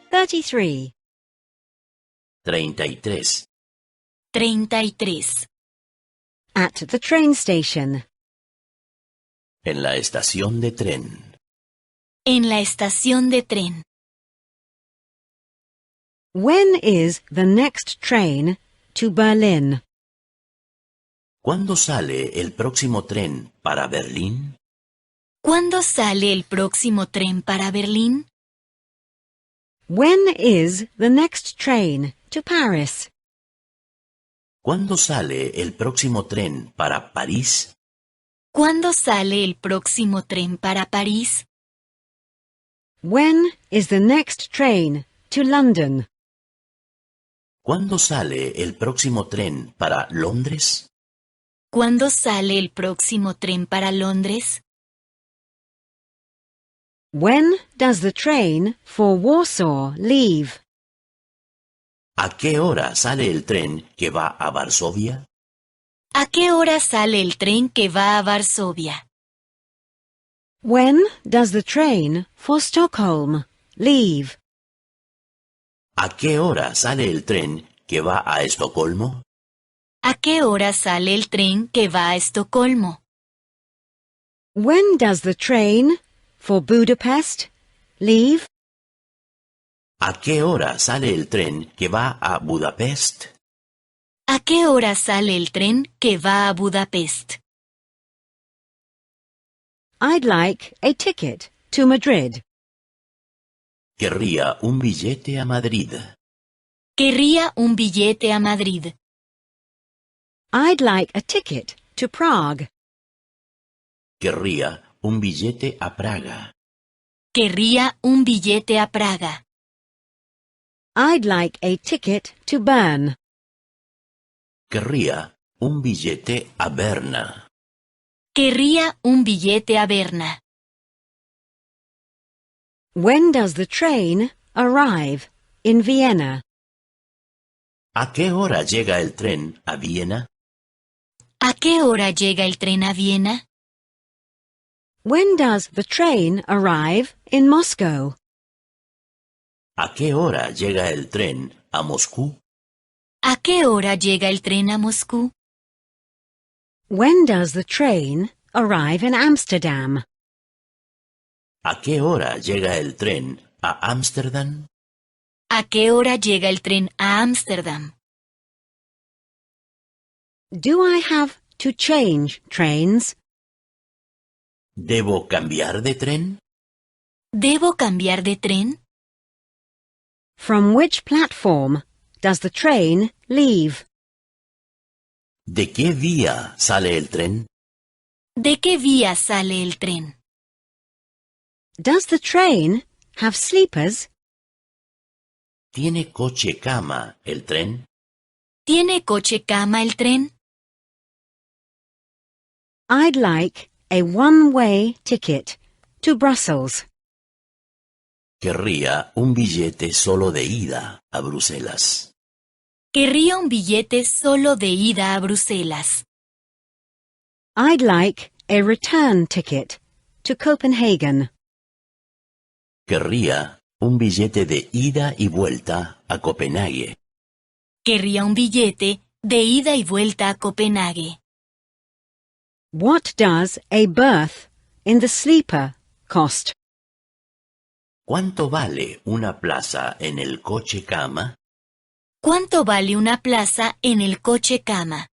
33. 33. 33. At the train station. En la estación de tren. En la estación de tren. When is the next train to Berlin? ¿Cuándo sale el próximo tren para Berlín? ¿Cuándo sale el próximo tren para Berlín? When is the next train to Paris? ¿Cuándo sale el próximo tren para París? ¿Cuándo sale el próximo tren para París? When is the next train to London? ¿Cuándo sale el próximo tren para Londres? ¿Cuándo sale el próximo tren para Londres? When does the train for Warsaw leave? ¿A qué hora sale el tren que va a Varsovia? ¿A qué hora sale el tren que va a Varsovia? When does the train for Stockholm leave? ¿A qué hora sale el tren que va a Estocolmo? ¿A qué hora sale el tren que va a Estocolmo? When does the train for Budapest leave? ¿A qué hora sale el tren que va a Budapest? ¿A qué hora sale el tren que va a Budapest? I'd like a ticket to Madrid. Querría un billete a Madrid. Querría un billete a Madrid. I'd like a ticket to Prague. Querría un billete a Praga. Querría un billete a Praga. I'd like a ticket to Bern. Querría un billete a Berna. Querría un billete a Berna. When does the train arrive in Vienna? ¿A qué hora llega el tren a Viena? ¿A qué hora llega el tren a Viena? When does the train arrive in Moscow? ¿A qué hora llega el tren a Moscú? ¿A qué hora llega el tren a Moscú? When does the train arrive in Amsterdam? ¿A qué hora llega el tren a Amsterdam? ¿A qué hora llega el tren a Amsterdam? Do I have to change trains? ¿Debo cambiar de tren? ¿Debo cambiar de tren? From which platform does the train leave? ¿De qué vía sale el tren? ¿De qué vía sale el tren? Does the train have sleepers? ¿Tiene coche-cama el tren? ¿Tiene coche-cama el tren? I'd like a one-way ticket to Brussels. Querría un billete solo de ida a Bruselas. Querría un billete solo de ida a Bruselas. I'd like a return ticket to Copenhagen. Querría un billete de ida y vuelta a Copenhague. Querría un billete de ida y vuelta a Copenhague. What does a berth in the sleeper cost? ¿Cuánto vale una plaza en el coche-cama? ¿Cuánto vale una plaza en el coche-cama?